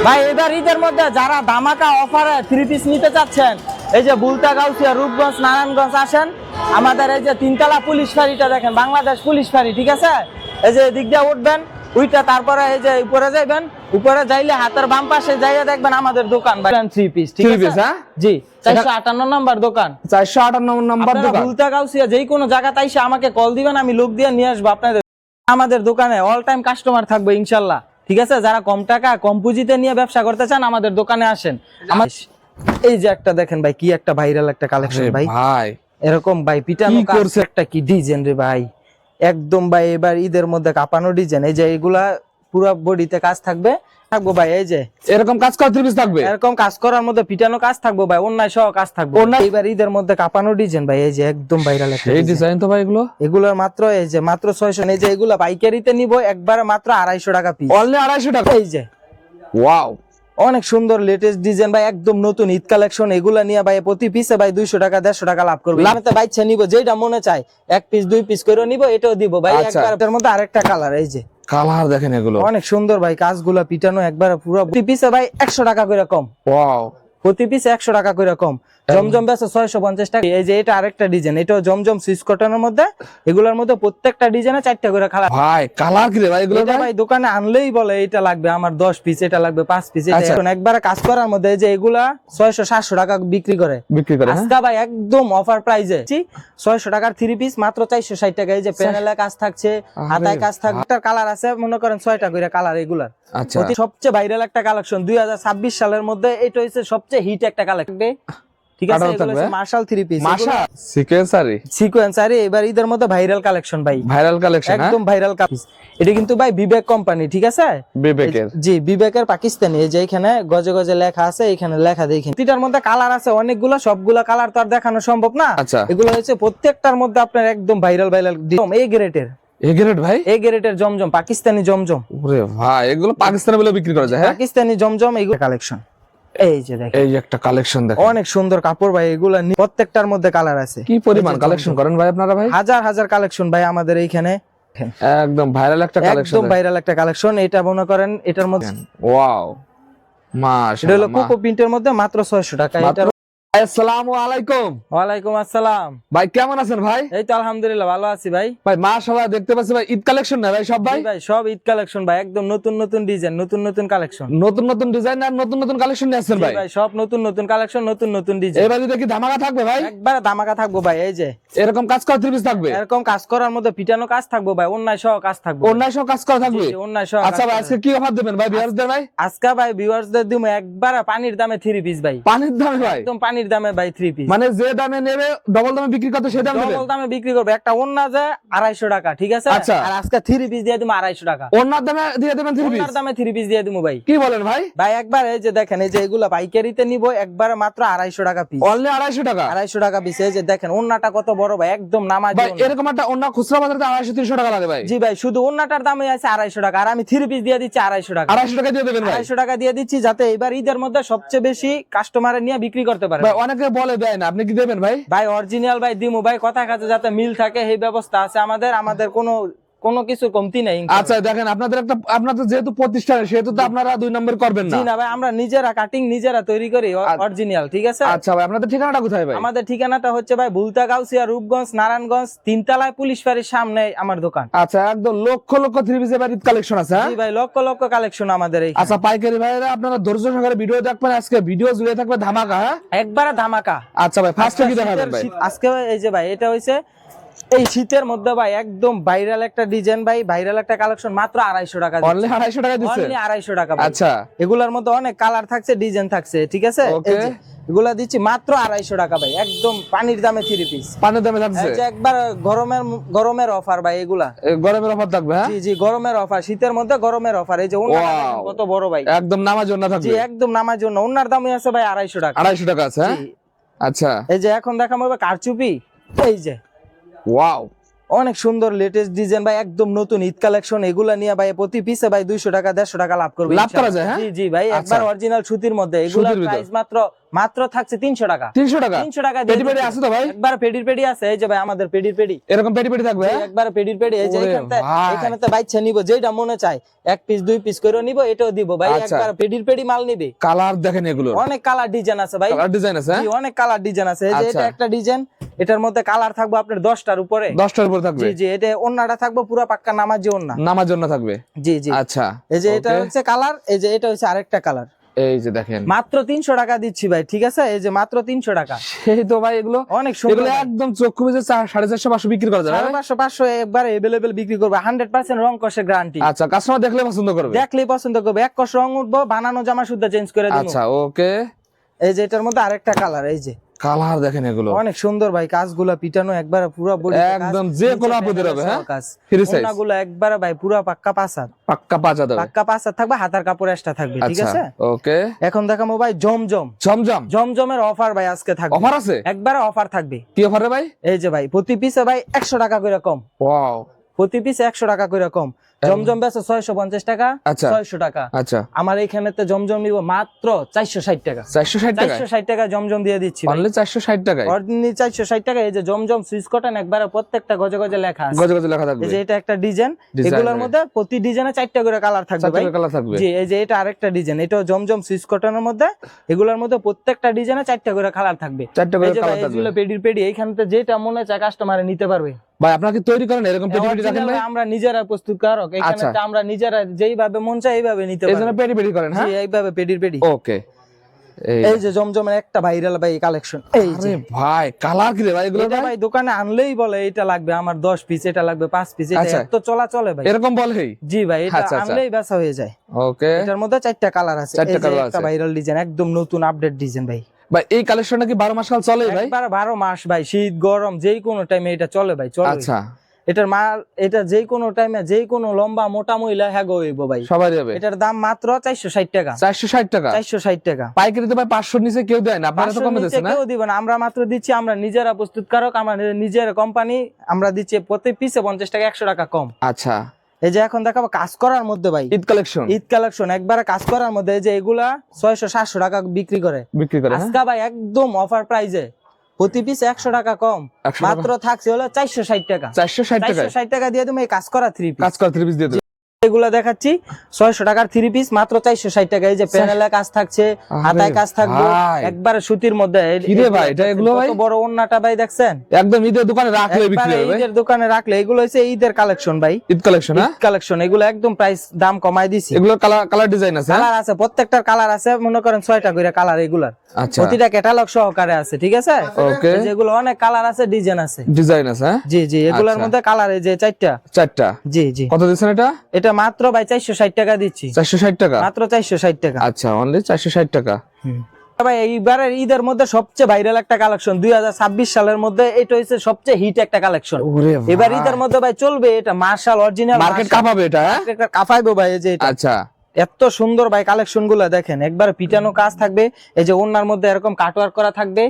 ভাই এবার ঈদের মধ্যে যারা ধামাকা অফারে 3 পিস নিতে চাচ্ছেন, এই যে বুলতা গাউসিয়া রূপগঞ্জ নারায়ণগঞ্জ আসেন, আমাদের এই যে তিনতলা পুলিশ ফাঁড়িটা দেখেন, বাংলাদেশ পুলিশ ফাঁড়ি, ঠিক আছে? এই যে দিক দিয়ে উঠবেন, উইটা তারপরে এই যে উপরে যাইবেন, উপরে যাইলে হাতের বাম পাশে যাইয়া দেখবেন আমাদের দোকান ভাই 3 পিস, ঠিক আছে? জি, 458 নম্বর দোকান, 458 নম্বর দোকান। বুলতা গাউসিয়া যেই কোনো জায়গাতে এসে আমাকে কল দিবেন, আমি লোক দিয়ে নিয়ে আসবো আপনাদের। আমাদের দোকানে অল টাইম কাস্টমার থাকবে ইনশাআল্লাহ, ঠিক আছে? যারা কম টাকা কম পুঁজিতে নিয়ে ব্যবসা করতে চান আমাদের দোকানে আসেন। আমার এই যে একটা দেখেন ভাই, কি একটা ভাইরাল একটা কালেকশন ভাই, এরকম ভাই পিটানো করছে একটা কি ডিজাইন রে ভাই, একদম ভাই এবার ঈদের মধ্যে কাঁপানো ডিজাইন। এই যে এগুলা পুরো বডিতে কাজ থাকবে ভাই, এই যে এরকম কাজ করা 3 পিস থাকবে, এরকম কাজ করার মধ্যে পিটানো কাজ থাকবে ভাই, অন্যায় সহ কাজ থাকবে। এবার ঈদের মধ্যে কাঁপানো ডিজাইন ভাই, এই যে একদম ভাইরাল একটা এই ডিজাইন তো ভাই এগুলোর মাত্র এই যে মাত্র 600। এই যে এগুলা পাইকারিতে নিব একবারে মাত্র 250 টাকা পিস, অনলি 250 টাকা। এই যে ওয়াও, অনেক সুন্দর লেটেস্ট ডিজাইন ভাই, একদম নতুন ঈদ কালেকশন। এগুলা নিয়ে ভাই প্রতি পিসে ভাই 200 টাকা 150 টাকা লাভ করবে। লাভতে বাইছে নিব, যেটা মনে চায় 1 পিস 2 পিস করে নিব, এটাও দিব ভাই। একবারের মধ্যে আরেকটা কালার, এই যে কালার দেখেন, এগুলো অনেক সুন্দর ভাই, কাজগুলা পিটানো একবার পুরো। প্রতি পিসে ভাই 100 টাকা করে কম। ওয়াও, প্রতি পিসে 100 টাকা করে কম। জমজম বেচে 650 টাকা। এই যে এটা আরেকটা ডিজাইন, এটাও জমজম সুইচ কটনের মধ্যে। এগুলোর মধ্যে প্রত্যেকটা ডিজাইনে 4টা করে কালার। ভাই কালার কি রে ভাই এগুলো? ভাই দোকানে আনলেই বলে এটা লাগবে আমার 10 পিস, এটা লাগবে 5 পিস। এখন একবারে কাজ করার মধ্যে এই যে এগুলা 600-700 টাকা বিক্রি করে। আজকে ভাই একদম অফার প্রাইসে 600 টাকার 3 পিস মাত্র 460 টাকা। এই যে প্যানেলে কাজ থাকছে, হাতায় কাজ থাকবে, একটা কালার আছে মনে করেন 6টা করে কালার এগুলার। আচ্ছা, সবচেয়ে ভাইরাল একটা কালেকশন 2026 সালের মধ্যে, এটা হচ্ছে সবচেয়ে হিট একটা কালেকশন, ঠিক আছে? এগুলো হচ্ছে মার্শাল 3 পিস, মাশা সিকোয়েন্সারি। এবার ঈদের মধ্যে ভাইরাল কালেকশন ভাই, ভাইরাল কালেকশন, একদম ভাইরাল কালেকশন। এটা কিন্তু ভাই বিবেক কোম্পানি, ঠিক আছে? বিবেকের, জি বিবেকের পাকিস্তানি। এই যে এখানে গজে গজে লেখা আছে, এখানে লেখা দেখেন। এটার মধ্যে কালার আছে অনেকগুলো, সবগুলা কালার তো আর দেখানো সম্ভব না। এগুলো হচ্ছে প্রত্যেকটার মধ্যে আপনার একদম ভাইরাল ভাইরাল এ গ্রেডের। এ গ্রেড ভাই, এ গ্রেডের জমজম, পাকিস্তানি জমজম। ওরে ভাই এগুলো পাকিস্তানে বলে বিক্রি করা যায়? হ্যাঁ, পাকিস্তানি জমজম এগুলো কালেকশন। এই যে দেখেন, এই একটা কালেকশন দেখেন, অনেক সুন্দর কাপড় ভাই। এগুলা প্রত্যেকটার মধ্যে কালার আছে। কি পরিমাণ কালেকশন করেন ভাই আপনারা ভাই? হাজার হাজার কালেকশন ভাই আমাদের এইখানে। একদম ভাইরাল একটা কালেকশন, একদম ভাইরাল একটা কালেকশন। এটা মনে করেন এটার মধ্যে ওয়াও, মাশাআল্লাহ, এটা হলো কোকো প্রিন্টের মধ্যে মাত্র 600 টাকা। এটা আসসালামু আলাইকুম। ওয়ালাইকুম আসসালাম ভাই কেমন আছেন ভাই? এই তো আলহামদুলিল্লাহ ভালো আছি ভাই। ভাই মাশাআল্লাহ, দেখতে পাচ্ছি ভাই ঈদ কালেকশন না ভাই সব? ভাই ভাই সব ঈদ কালেকশন ভাই, একদম নতুন নতুন ডিজাইন, নতুন নতুন কালেকশন, নতুন নতুন ডিজাইন আর নতুন নতুন কালেকশন নিয়ে আসছেন ভাই? ভাই সব নতুন নতুন কালেকশন, নতুন নতুন ডিজাইন। এবারে দেখি ধামাকা থাকবে ভাই? একবারে ধামাকা থাকবে ভাই। এই যে এরকম কাজ করা 3 পিস থাকবে, এরকম কাজ করার মধ্যে পিটানো কাজ থাকবে ভাই, অন্যায় সহ কাজ থাকবে, অন্যায় সহ কাজ করা থাকবে, অন্যায় সহ। আচ্ছা ভাই আজকে কি অফার দিবেন ভাই ভিউয়ারদের? ভাই আজকে ভাই ভিউয়ারদের দিব একবারে পানির দামে 3 পিস ভাই। পানির দামে ভাই? একদম পানির দামে ভাই 3 পিস। মানে যে দামে নেবে ডবল দামে বিক্রি করতে সেই দামে ডবল দামে বিক্রি করবে। একটা ওন্না যে 250 টাকা, ঠিক আছে? আর আজকে 3 পিস দিয়ে দিমু 250 টাকা। ওন্নার দামে দিয়ে দেবেন 3 পিস? ওন্নার দামে 3 পিস দিয়ে দিমু ভাই। কি বলেন ভাই? ভাই একবার এই যে দেখেন, এই যে এগুলা পাইকারিতে নিব একবারে মাত্র 250 টাকা পিস। অনলি 250 টাকা? 250 টাকা পিস। এই যে দেখেন ওন্নাটা কত বড় ভাই, একদম নামাজি। ভাই এরকম একটা ওন্না খুচরা বাজারে 250-300 টাকা লাগে ভাই? জি ভাই, শুধু ওন্নাটার দামই আছে 250 টাকা, আর আমি 3 পিস দিয়ে দিচ্ছি 250 টাকা। 250 টাকা দিয়ে দেবেন ভাই? 250 টাকা দিয়ে দিচ্ছি, যাতে এবার ঈদের মধ্যে সবচেয়ে বেশি কাস্টমারে নিয়ে বিক্রি করতে পারে। ভাই অনেকে বলে দেয় না, আপনি কি দেবেন ভাই? ভাই অরিজিনাল ভাই দিমু ভাই, কথা কাছে যাতে মিল থাকে এই ব্যবস্থা আছে আমাদের। আমাদের কোনো কিছু কমতি নাই। আচ্ছা দেখেন, আপনাদের যেহেতু প্রতিষ্ঠান, সেহেতু তো আপনারা 2 নম্বর করবেন না। জি না ভাই, আমরা নিজেরা কাটিং নিজেরা তৈরি করি অরিজিনাল, ঠিক আছে? আচ্ছা ভাই আপনাদের ঠিকানাটা কোথায় ভাই? আমাদের ঠিকানাটা হচ্ছে ভাই বুলতা গাউসিয়া রূপগঞ্জ নারায়ণগঞ্জ 3 তলায় পুলিশ ফাঁড়ির সামনে আমার দোকান। আচ্ছা, একদম লক্ষ লক্ষ 3 পিসের ঈদ কালেকশন আছে? জি ভাই, লক্ষ লক্ষ কালেকশন আমাদের এই। আচ্ছা পাইকারি ভাইরা আপনারা ধৈর্য সহকারে ভিডিও দেখবেন, আজকে ভিডিও জুড়ে থাকবে ধামাকা। হ্যাঁ একবারে ধামাকা। আচ্ছা ভাই ফার্স্টে কি দেখাবেন ভাই আজকে? এই যে ভাই এটা হইছে এই শীতের মধ্যে ভাই একদম ভাইরাল একটা ডিজাইন ভাই, ভাইরাল একটা কালেকশন, মাত্র 250 টাকা। অনলি 250 টাকা দিচ্ছে? অনলি 250 টাকা। আচ্ছা, এগুলোর মধ্যে অনেক কালার থাকছে, ডিজাইন থাকছে, ঠিক আছে? এই যে এগুলা দিচ্ছি মাত্র 250 টাকা ভাই, একদম পানির দামে 3 পিস। পানির দামে থাকছে? এই যে একবার গরমের অফার ভাই, এগুলা গরমের অফার থাকবে? হ্যাঁ জি জি, গরমের অফার, শীতের মধ্যে গরমের অফার। এই যে ওন্নাটা কত বড় ভাই, একদম নামার জন্য থাকবে? জি একদম নামার জন্য। ওন্নার দামই আছে ভাই 250 টাকা। 250 টাকা আছে? আচ্ছা, এই যে এখন দেখাবো কারচুপি। এই যে ওয়াও, অনেক সুন্দর লেটেস্ট ডিজাইন ভাই, একদম নতুন ঈদ কালেকশন। এগুলা নিয়ে ভাই প্রতি পিসে ভাই 200 টাকা 150 টাকা লাভ করবে। লাভ করা যায়? হ্যাঁ জি জি ভাই, একবার অরিজিনাল সুতির মধ্যে। এগুলা প্রাইস মাত্র মাত্র থাকছে 300 টাকা। 300 টাকা 300 টাকা পেডি পেডি আছে তো ভাই? একবার পেডির পেডি আছে, এই যে ভাই আমাদের পেডির পেডি, এরকম পেডি পেডি থাকবে? একবার পেডির পেডি, এই যে ওরে ভাই। এখানেতে বাইচ্ছা নিব, যেটা মনে চায় 1 পিস 2 পিস করে নিব, এটাও দিব ভাই। আচ্ছা। একবার পেডির পেডি মাল নিবে। কালার দেখেন এগুলো, অনেক কালার ডিজাইন আছে ভাই, কালার ডিজাইন আছে। জি অনেক কালার ডিজাইন আছে। এই যে আচ্ছা। এটা একটা ডিজাইন, এটার মধ্যে কালার থাকবে আপনার 10টার উপরে। 10টার উপর থাকবে? জি জি, এটা ওন্নাটা থাকবে পুরো পাক্কা নামাজি ওন্না, নামার জন্য থাকবে। জি জি। আচ্ছা, এই যে এটা okay। হচ্ছে কালার, এই যে এটা হচ্ছে আরেকটা কালার। এই যে দেখেন মাত্র 300 টাকা দিচ্ছি ভাই, ঠিক আছে? এই যে মাত্র 300 টাকা। সেই তো ভাই এগুলো অনেক সুন্দর এগুলো একদম চক্ষু বুঝে 450 500 বিক্রি করা যাবে। 500 500 একবার अवेलेबल বিক্রি করবে, 100% রং কষে গ্যারান্টি। আচ্ছা, কাস্টমার দেখলে পছন্দ করবে? দেখলেই পছন্দ করবে, এক কষ রং উঠবো, বানানো জামা শুদ্ধ চেঞ্জ করে দেব। আচ্ছা, ওকে। এই যে এটার মধ্যে আরেকটা কালার, এই যে কালার দেখেন এগুলো অনেক সুন্দর ভাই, কাজগুলো পিটানো একবার পুরো বডি একদম যে কোনো আপদের হবে। হ্যাঁ, ফ্রি সাইজ ওন্নাগুলো একবার ভাই পুরো পাক্কা পাসার, পাক্কা পাঁচা দেবে। পাক্কা পাসার থাকবে, হাতার কাপড় এক্সট্রা থাকবে, ঠিক আচ্ছা, আছে? ওকে। এখন দেখাবো ভাই জমজম। জমজম জমজমের অফার ভাই আজকে থাকবে। অফার আছে? একবারে অফার থাকবে। কি অফার রে ভাই? এই যে ভাই প্রতি পিসে ভাই 100 টাকা করে কম, ওয়াও, প্রতি পিসে 100 টাকা করে কম। জমজম বেচে 650 টাকা, আচ্ছা 600 টাকা। আচ্ছা, আমার এইখানেতে জমজম নিব মাত্র 460 টাকা। 460 টাকা 460 টাকা জমজম দিয়ে দিচ্ছি ভাই। অনলি 460 টাকায় অরিজিনালি 460 টাকা। এই যে জমজম সুইচ কটন, একবারে প্রত্যেকটা গজে গজে লেখা আছে। গজে গজে লেখা থাকবে। এই যে এটা একটা ডিজাইন, Design এগুলোর এর। মধ্যে প্রতি ডিজাইনে 4টা করে কালার থাকবে ভাই। 4টা কালার থাকবে। জি, এই যে এটা আরেকটা ডিজাইন, এটাও জমজম সুইচ কটনের মধ্যে, এগুলোর মধ্যে প্রত্যেকটা ডিজাইনে 4টা করে কালার থাকবে। 4টা করে এই যে ভাই কালার থাকবে। এগুলো পেডির পেডি, এইখানতে যেটা মনে চায় কাস্টমারে নিতে পারবে ভাই আপনারা কি তৈরি করেন এরকম পেডি পেডি রাখেন Original ভাই? ভাই আমরা নিজেরা প্রস্তুতকারক, এখানে আচ্ছা। আমরা নিজেরা যেইভাবে মন চায় এইভাবে নিতে এইজন্য পারবে। পেডি পেডি করেন? জি, হ্যাঁ, এইভাবে পেডির পেডি। ওকে। এই যে জমজমের একটা ভাইরাল ভাই কালেকশন, এই যে আরে ভাই কালার কি রে ভাই এগুলো এটা ভাই? ভাই দোকানে আনলেই বলে এটা লাগবে আমার 10 পিস, এটা লাগবে 5 পিস, এটা আচ্ছা। এত চলা চলে ভাই। এরকম বলেই? জি ভাই, এটা আচ্ছা, আচ্ছা। আনলেই বেচা হয়ে যায়। ওকে। এটার মধ্যে 4টা কালার আছে। 4টা এই যে কালার একটা আছে। ভাইরাল ডিজাইন, একদম নতুন আপডেট ডিজাইন ভাই। ভাই এই কালেকশনটা কি 12 মাস কাল চলে ভাই? একবার 12 মাস ভাই, শীত গরম যেই কোনো টাইমে এটা চলে ভাই, চলে। আচ্ছা, এটার মাল, এটা যেই কোনো টাইমে যেই কোনো লম্বা মোটা মহিলা হ্যাঁ গইব ভাই। সবাই যাবে। এটার দাম মাত্র 460 টাকা। 460 টাকা 460 টাকা। পাইকারিতে ভাই 500 নিচে কেউ দেয় না, আপনারা তো 500 কমে নিচে দিচ্ছেন না? কেউ দিবে না, আমরা মাত্র দিচ্ছি, আমরা নিজেরা প্রস্তুতকারক, আমাদের নিজের কোম্পানি, আমরা দিচ্ছি প্রতি পিসে 50 টাকা, 100 টাকা কম। আচ্ছা, এই যে এখন দেখাবো কাজ করার মধ্যে ভাই, ঈদ কালেকশন। ঈদ কালেকশন একবারে কাজ করার মধ্যে। এই যে এগুলা 600 700 টাকা বিক্রি করে, বিক্রি করে? হ্যাঁ, আজকে ভাই একদম অফার প্রাইজে প্রতি পিস 100 টাকা কম, 100 টাকা। মাত্র থাকছে হলো 460 টাকা। 460 টাকা 460 টাকা দিয়ে তুমি এই কাজ করা 3 পিস। কাজ করা 3 পিস দিয়ে দেব। এগুলা দেখাচ্ছি 600 টাকার 3 পিস, মাত্র 460 টাকা। এই যে প্যানেলে কাজ থাকছে, হাতায় কাজ থাকবে, ভাই। একবারে সুতির মধ্যে। কি রে ভাই, এটা এগুলো ভাই? কত বড় ওন্নাটা ভাই দেখছেন? একদম ঈদের দোকানে রাখলে বিক্রি একবারে হবে ভাই। ঈদের দোকানে রাখলে, এগুলো হচ্ছে ঈদের কালেকশন ভাই, ঈদ কালেকশন। হ্যাঁ, ঈদ কালেকশন। এগুলো একদম প্রাইস দাম কমাই দিছি। এগুলো কালার কালার ডিজাইন আছে? হ্যাঁ? কালার আছে, প্রত্যেকটার কালার আছে, মনে করেন 6টা করে কালার এগুলার। আচ্ছা, প্রতিটা ক্যাটালগ সহকারে আছে, ঠিক আছে? ওকে। যেগুলো অনেক কালার আছে, ডিজাইন আছে। ডিজাইন আছে? হ্যাঁ, জি জি, এগুলোর আচ্ছা। মধ্যে কালার এই যে 4টা। 4টা। জি জি। কত দিচ্ছেন এটা? এটা মাত্র ভাই 460 টাকা দিচ্ছি, 460 টাকা মাত্র 460 টাকা। আচ্ছা, অনলি 460 টাকা। ভাই এইবারের ঈদের মধ্যে সবচেয়ে ভাইরাল একটা কালেকশন, 2026 সালের মধ্যে এটা হচ্ছে সবচেয়ে হিট একটা কালেকশন। ওরে ভাই, এবার ঈদের মধ্যে ভাই চলবে এটা, মার্শাল অরিজিনাল, মার্কেট কাঁপাবে এটা। হ্যাঁ, কাফাইবো ভাই। এই যে এটা আচ্ছা, এত সুন্দর ভাই কালেকশন গুলা দেখেন, একবার পিটানো কাজ থাকবে, এই যে ওন্নার মধ্যে এরকম কাটওয়ার্ক করা থাকবে,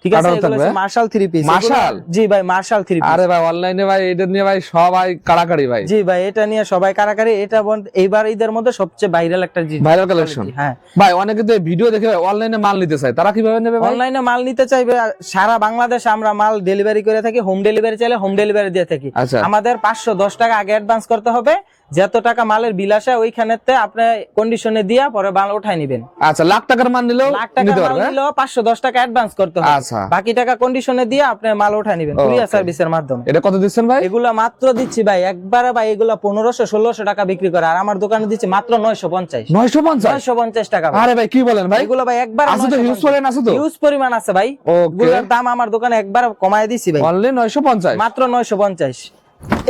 ঠিক আছে? কাটওয়ার্ক এগুলো থাকবে? হচ্ছে মার্শাল 3 পিস। মার্শাল? জি ভাই, মার্শাল 3 পিস। আরে ভাই অনলাইনে ভাই এটা নিয়ে ভাই সবাই কাড়াকাড়ি ভাই। জি ভাই, এটা নিয়ে সবাই কারাকারি। এটা এইবার ঈদের মধ্যে সবচেয়ে ভাইরাল একটা জিনিস, ভাইরাল কালেকশন। হ্যাঁ ভাই অনেকে তো ভিডিও দেখে অনলাইনে মাল নিতে চায়, তারা কিভাবে নেবে ভাই? অনলাইনে মাল নিতে চাইবে, সারা বাংলাদেশে আমরা মাল ডেলিভারি করে থাকি, হোম ডেলিভারি চাইলে হোম ডেলিভারি দিয়ে থাকি। আচ্ছা, আমাদের 510 টাকা আগে অ্যাডভান্স করতে হবে, যত টাকা মালের বিল আসে ওইখানেতে আপনি কন্ডিশনে দিয়া পরে মাল উঠাই নেবেন। আচ্ছা, লাখ টাকার মাল নিলেও লাখ টাকা নিতে মাল পারবে? নিলেও 510 টাকা অ্যাডভান্স করতে হবে, আচ্ছা, বাকি টাকা কন্ডিশনে দিয়ে আপনি মাল উঠাই নেবেন কুরিয়ার সার্ভিসের মাধ্যমে। এটা কত দিচ্ছেন ভাই? এগুলা মাত্র দিচ্ছি ভাই একবারে ভাই, এগুলা 1500-1600 টাকা বিক্রি করে, আর আমার দোকানে দিচ্ছি মাত্র 950 950 টাকা ভাই। আরে ভাই কি বলেন ভাই? এগুলো ভাই একবার আছে তো, হিউজ পরিমাণ আছে তো? হিউজ পরিমাণ আছে ভাই। ওকে, এগুলোর দাম আমার দোকানে একবার কমায় দিছি ভাই, অনলি 950 মাত্র 950।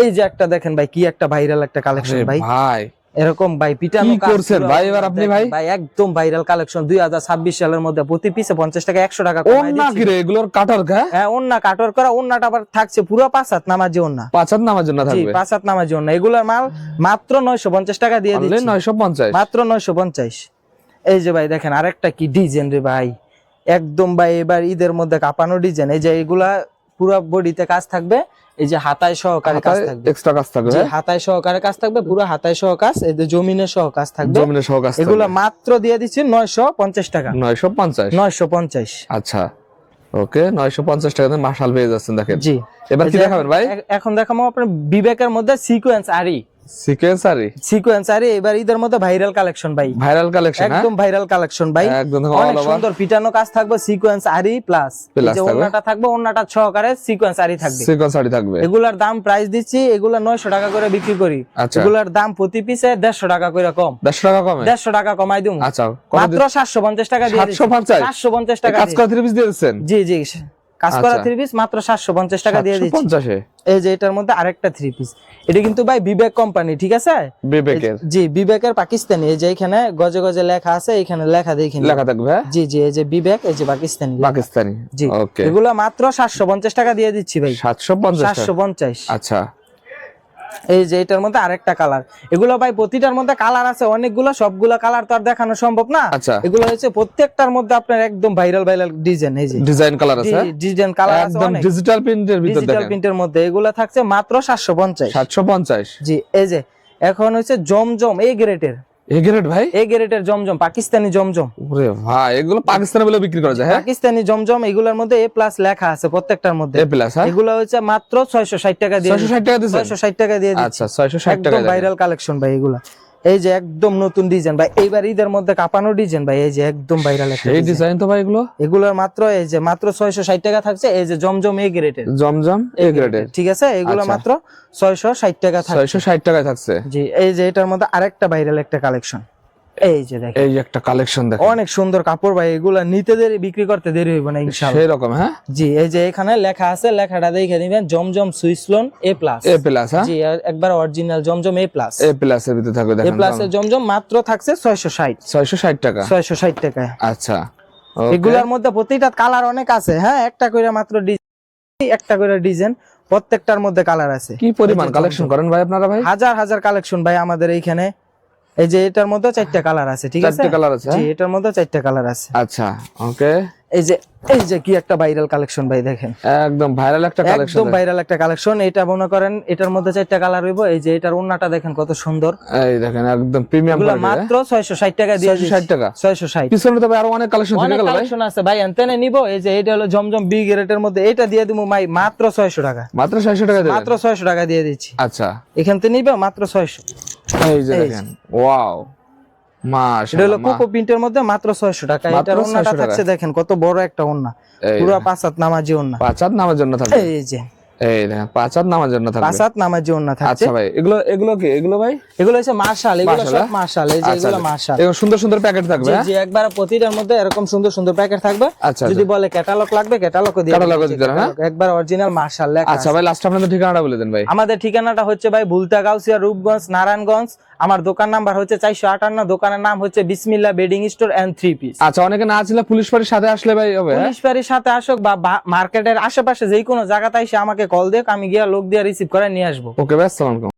এই যে একটা দেখেন ভাই, কি একটা ভাইরাল একটা কালেকশন ভাই, ভাই এরকম ভাই পিটানো কি কাজ করছেন পুরো ভাই এবার আপনি ভাই? ভাই একদম ভাইরাল কালেকশন 2026 সালের মধ্যে, প্রতি পিসে 50 টাকা 100 টাকা কমায় ওন্না দিচ্ছি। কি রে এগুলোর কাটার গা? হ্যাঁ, ওন্না কাটর করা, ওন্নাটা আবার থাকছে পুরো 5 হাত নামাজি ওন্না। 5 হাত নামার জন্য জি, থাকবে? 5 হাত নামাজি ওন্না। এগুলোর মাল মাত্র 950 টাকা দিয়ে অনলি দিচ্ছি, 950 মাত্র 950। এই যে ভাই দেখেন আরেকটা কি ডিজাইন রে ভাই, একদম ভাই এবার ঈদের মধ্যে কাঁপানো ডিজাইন। এই যে এগুলা পুরো বডিতে কাজ থাকবে, এই যে হাতায় সহকারে কাজ থাকবে, এক্সট্রা কাজ থাকবে, জি হাতায় সহকারে কাজ থাকবে, পুরো হাতায় সহ কাজ, এই যে জমিনের সহ কাজ থাকবে, জমিনের সহ কাজ থাকবে। এগুলো মাত্র দিয়ে দিচ্ছি 950 টাকা। 950 950। আচ্ছা ওকে, 950 টাকাতে মাশাল পেয়ে যাচ্ছেন দেখেন। জি এবার কি দেখাবেন ভাই? এখন দেখাবো আপনার বিবেকের মধ্যে সিকোয়েন্স আরি, সিকোয়েন্স আরি এবার ঈদের মধ্যে ভাইরাল কালেকশন ভাই, ভাইরাল কালেকশন, একদম ভাইরাল কালেকশন ভাই, একদম অনেক সুন্দর পিটানো কাজ থাকবে, সিকোয়েন্স আরি প্লাস এই যে ওন্নাটা থাকবে, ওন্নাটা সহকারে সিকোয়েন্স আরি থাকবে, সিকোয়েন্স আরি থাকবে। এগুলার দাম প্রাইস দিচ্ছি, এগুলা 900 টাকা করে বিক্রি করি, এগুলার দাম প্রতি পিসে 150 টাকা করে কম, 150 টাকা কমে, 150 টাকা কমাই দিমু। আচ্ছা মাত্র 750 টাকা দিয়ে দিচ্ছি, 750 টাকা কাজ করা 3 পিস দিয়ে দিচ্ছেন? জি জি কাজ করা 3 পিস মাত্র 750 টাকা দিয়ে দিচ্ছি। 750 এই যে এটার মধ্যে আরেকটা 3 পিস, এটা কিন্তু ভাই বিবেক কোম্পানি, ঠিক আছে? বিবেকের, জি বিবেকের পাকিস্তানি, এই যে এখানে গজে গজে লেখা আছে, এখানে লেখা দেখেন, লেখা থাকবে। জি জি এই যে বিবেক, এই যে পাকিস্তানি, জি ওকে, এগুলো মাত্র 750 টাকা দিয়ে দিচ্ছি ভাই, 750। আচ্ছা এই যে এটার মধ্যে আরেকটা কালার, এগুলো ভাই প্রতিটার মধ্যে কালার আছে অনেকগুলো, সবগুলো কালার তো আর দেখানো সম্ভব না। আচ্ছা এগুলো হচ্ছে প্রত্যেকটার মধ্যে আপনার একদম ভাইরাল ডিজাইন, এই যে ডিজাইন কালার আছে, ডিজাইন কালার আছে একদম অনেক, ডিজিটাল প্রিন্টের ভিতর দেখেন, ডিজিটাল প্রিন্টের মধ্যে এগুলো থাকছে মাত্র 750। জি এই যে এখন হচ্ছে জমজম এ গ্রেডের, এ গ্রেড ভাই, এ গ্রেডের জমজম, পাকিস্তানি জমজম, ওরে ভাই এগুলো পাকিস্তানে বলে বিক্রি করা যায়? হ্যাঁ পাকিস্তানি জমজম, এগুলোর মধ্যে এ প্লাস লেখা আছে প্রত্যেকটার মধ্যে, এ প্লাস, হ্যাঁ এগুলো হচ্ছে মাত্র 660 টাকা দিয়ে, 660 টাকা দিয়েছেন? 660 টাকা দিয়ে দিচ্ছি। আচ্ছা 660 টাকা, একদম ভাইরাল কালেকশন ভাই এগুলা, এই যে একদম নতুন ডিজাইন ভাই, এইবার ঈদের মধ্যে কাপানো ডিজাইন ভাই, এই যে একদম ভাইরাল একটা এই ডিজাইন তো ভাই এগুলো, এগুলোর মাত্র এই যে মাত্র 660 টাকা থাকছে, এই যে জমজম এ গ্রেডের, জমজম এ গ্রেডের, ঠিক আছে? এগুলো মাত্র 660 টাকা থাকছে, 660 টাকায় থাকছে। জি এই যে এটার মধ্যে আরেকটা ভাইরাল একটা কালেকশন, এই যে দেখেন, এই একটা কালেকশন দেখেন, অনেক সুন্দর কাপড় ভাই, এগুলা নিতে দেরি বিক্রি করতে দেরি হইব না ইনশাআল্লাহ, সেই রকম। হ্যাঁ জি এই যে এখানে লেখা আছে, লেখাটা দেখে দিবেন, জমজম সুইসলন এ প্লাস, এ প্লাস, হ্যাঁ জি একবার অরিজিনাল জমজম এ প্লাস, এ প্লাস এর ভিতরে থাকবে এ দেখেন, প্লাস এর জমজম মাত্র থাকছে 660 টাকা, 660 টাকা। আচ্ছা এগুলোর মধ্যে প্রতিটা কালার অনেক আছে, হ্যাঁ একটা করে মাত্র ডিজাইন, একটা করে ডিজাইন, প্রত্যেকটার মধ্যে কালার আছে। কি পরিমাণ কালেকশন করেন ভাই আপনারা ভাই? হাজার হাজার কালেকশন ভাই আমাদের এইখানে, এই যে এটার মধ্যে 4টা কালার আছে, ঠিক আছে? 4টা কালার আছে, জি এটার মধ্যে 4টা কালার আছে। আচ্ছা ওকে, এই যে কি একটা ভাইরাল কালেকশন ভাই দেখেন, একদম ভাইরাল একটা কালেকশন, একদম ভাইরাল একটা কালেকশন, এটা মনে করেন এটার মধ্যে 4টা কালার হইব, এই যে এটার ওন্নাটা দেখেন কত সুন্দর, এই দেখেন একদম প্রিমিয়াম এগুলো মাত্র 660 টাকা দিয়ে 660 টাকা, 660। পিছনে তো ভাই আরো অনেক কালেকশন থেকে গেল ভাই, কালেকশন আছে ভাই, এনতেনে নিব, এই যে এটা হলো জমজম বি গ্রেডের মধ্যে, এটা দিয়ে দিমু ভাই মাত্র 600 টাকা, মাত্র 600 টাকা দেবেন? মাত্র 600 টাকা দিয়ে দিচ্ছি। আচ্ছা এখান থেকে নিবে মাত্র 600। এই যে দেখেন, ওয়াও এটা হলো মাশাআল্লাহ, কোকো প্রিন্টের মধ্যে মাত্র 600 টাকা, এটার ওন্নাটা থাকছে দেখেন কত বড় একটা ওন্না, পুরো 5 হাত নামাজি ওন্না, 5 হাত নামার জন্য থাকবে, এই যে এই দেখেন 5 হাত নামার জন্য থাকবে, 5 হাত নামাজি ওন্না থাকছে। আচ্ছা ভাই এগুলো কি এগুলো ভাই? এগুলো হচ্ছে মার্শাল, এগুলো সব মার্শাল, এই যে এগুলো মার্শাল, এগুলো সুন্দর সুন্দর প্যাকেট থাকবে, জি একবার প্রতিটার মধ্যে এরকম সুন্দর সুন্দর প্যাকেট থাকবে, যদি বলে ক্যাটালগ লাগবে ক্যাটালগও দিয়ে দিবেন, একবার অরিজিনাল মার্শাল লেখা। আচ্ছা ভাই লাস্ট আপনাদের ঠিকানাটা বলে দেন ভাই। আমাদের ঠিকানাটা হচ্ছে ভাই ভুলতা গাউসিয়া, রূপগঞ্জ, নারায়ণগঞ্জ। আমার দোকান নাম্বার হচ্ছে 458, দোকানের নাম হচ্ছে বিসমিল্লাহ বেডিং স্টোর এন্ড 3 পিস। আচ্ছা অনেকে না ছিল পুলিশ ফাঁড়ির সাথে আসলে ভাই হবে, পুলিশ ফাঁড়ির সাথে আসুক বা মার্কেটের আশেপাশে যে কোনো জায়গাতে এসে আমাকে কল দেখ, আমি গিয়া লোক দিয়ে রিসিভ করে নিয়ে আসবো। ওকে ভাই, আসসালামু আলাইকুম।